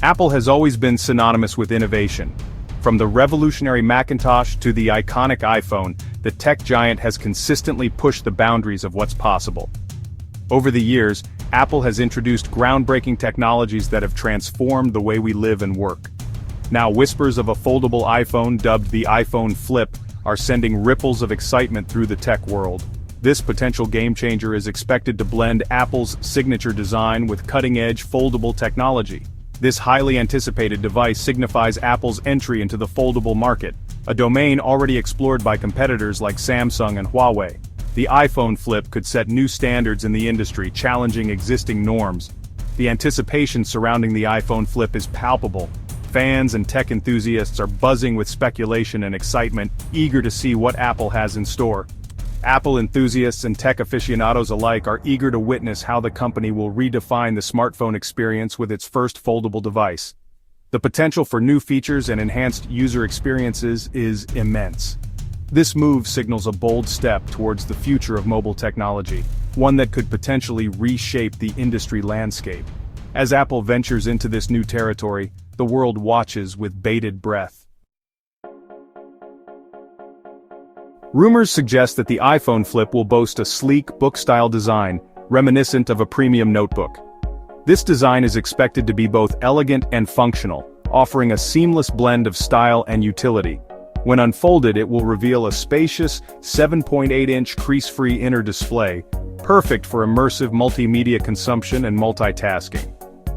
Apple has always been synonymous with innovation. From the revolutionary Macintosh to the iconic iPhone, the tech giant has consistently pushed the boundaries of what's possible. Over the years, Apple has introduced groundbreaking technologies that have transformed the way we live and work. Now whispers of a foldable iPhone dubbed the iPhone Flip are sending ripples of excitement through the tech world. This potential game-changer is expected to blend Apple's signature design with cutting-edge foldable technology. This highly anticipated device signifies Apple's entry into the foldable market, a domain already explored by competitors like Samsung and Huawei. The iPhone Flip could set new standards in the industry, challenging existing norms. The anticipation surrounding the iPhone Flip is palpable. Fans and tech enthusiasts are buzzing with speculation and excitement, eager to see what Apple has in store. Apple enthusiasts and tech aficionados alike are eager to witness how the company will redefine the smartphone experience with its first foldable device. The potential for new features and enhanced user experiences is immense. This move signals a bold step towards the future of mobile technology, one that could potentially reshape the industry landscape. As Apple ventures into this new territory, the world watches with bated breath. Rumors suggest that the iPhone Flip will boast a sleek, book-style design, reminiscent of a premium notebook. This design is expected to be both elegant and functional, offering a seamless blend of style and utility. When unfolded, it will reveal a spacious, 7.8-inch crease-free inner display, perfect for immersive multimedia consumption and multitasking.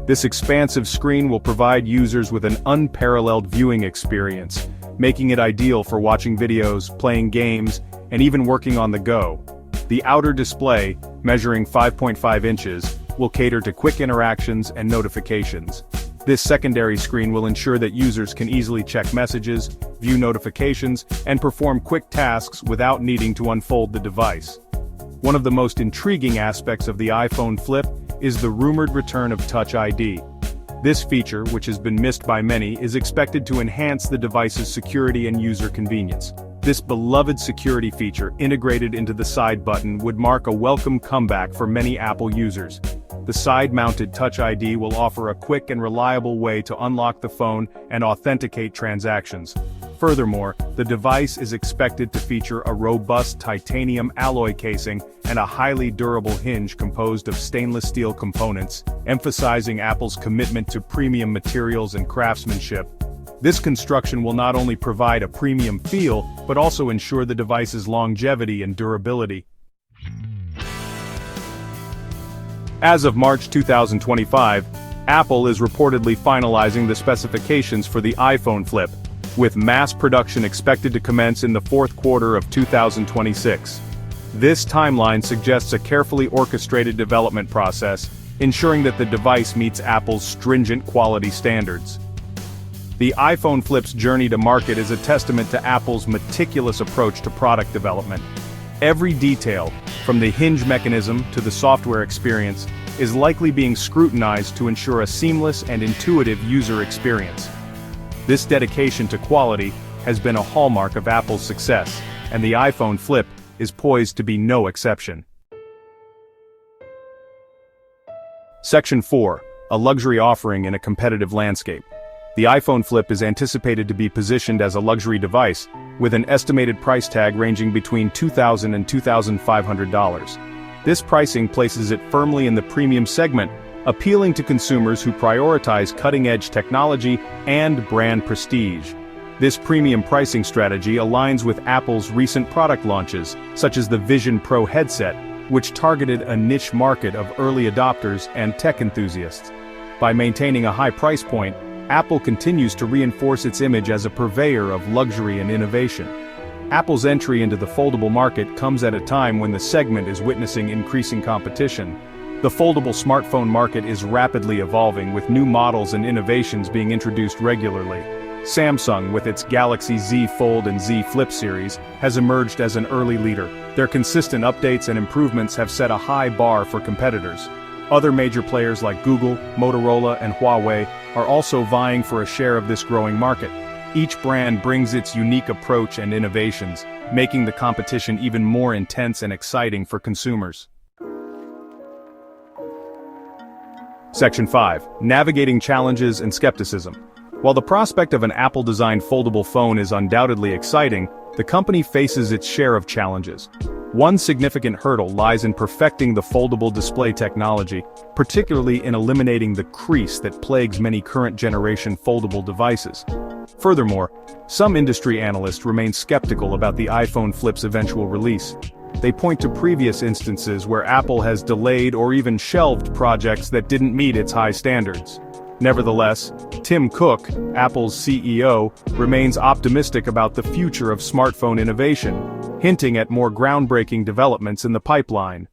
This expansive screen will provide users with an unparalleled viewing experience, making it ideal for watching videos, playing games, and even working on the go. The outer display, measuring 5.5 inches, will cater to quick interactions and notifications. This secondary screen will ensure that users can easily check messages, view notifications, and perform quick tasks without needing to unfold the device. One of the most intriguing aspects of the iPhone Flip is the rumored return of Touch ID. This feature, which has been missed by many, is expected to enhance the device's security and user convenience. This beloved security feature integrated into the side button would mark a welcome comeback for many Apple users. The side-mounted Touch ID will offer a quick and reliable way to unlock the phone and authenticate transactions. Furthermore, the device is expected to feature a robust titanium alloy casing and a highly durable hinge composed of stainless steel components, emphasizing Apple's commitment to premium materials and craftsmanship. This construction will not only provide a premium feel, but also ensure the device's longevity and durability. As of March 2025, Apple is reportedly finalizing the specifications for the iPhone Flip, with mass production expected to commence in the fourth quarter of 2026. This timeline suggests a carefully orchestrated development process, ensuring that the device meets Apple's stringent quality standards. The iPhone Flip's journey to market is a testament to Apple's meticulous approach to product development. Every detail, from the hinge mechanism to the software experience, is likely being scrutinized to ensure a seamless and intuitive user experience. This dedication to quality has been a hallmark of Apple's success, and the iPhone Flip is poised to be no exception. Section 4. A luxury offering in a competitive landscape. The iPhone Flip is anticipated to be positioned as a luxury device, with an estimated price tag ranging between $2,000 and $2,500. This pricing places it firmly in the premium segment, appealing to consumers who prioritize cutting-edge technology and brand prestige. This premium pricing strategy aligns with Apple's recent product launches, such as the Vision Pro headset, which targeted a niche market of early adopters and tech enthusiasts. By maintaining a high price point, Apple continues to reinforce its image as a purveyor of luxury and innovation. Apple's entry into the foldable market comes at a time when the segment is witnessing increasing competition. The foldable smartphone market is rapidly evolving, with new models and innovations being introduced regularly. Samsung, with its Galaxy Z Fold and Z Flip series, has emerged as an early leader. Their consistent updates and improvements have set a high bar for competitors. Other major players like Google, Motorola, and Huawei are also vying for a share of this growing market. Each brand brings its unique approach and innovations, making the competition even more intense and exciting for consumers. Section 5. Navigating challenges and skepticism. While the prospect of an Apple-designed foldable phone is undoubtedly exciting, the company faces its share of challenges. One significant hurdle lies in perfecting the foldable display technology, particularly in eliminating the crease that plagues many current-generation foldable devices. Furthermore, some industry analysts remain skeptical about the iPhone Flip's eventual release. They point to previous instances where Apple has delayed or even shelved projects that didn't meet its high standards. Nevertheless, Tim Cook, Apple's CEO, remains optimistic about the future of smartphone innovation, hinting at more groundbreaking developments in the pipeline.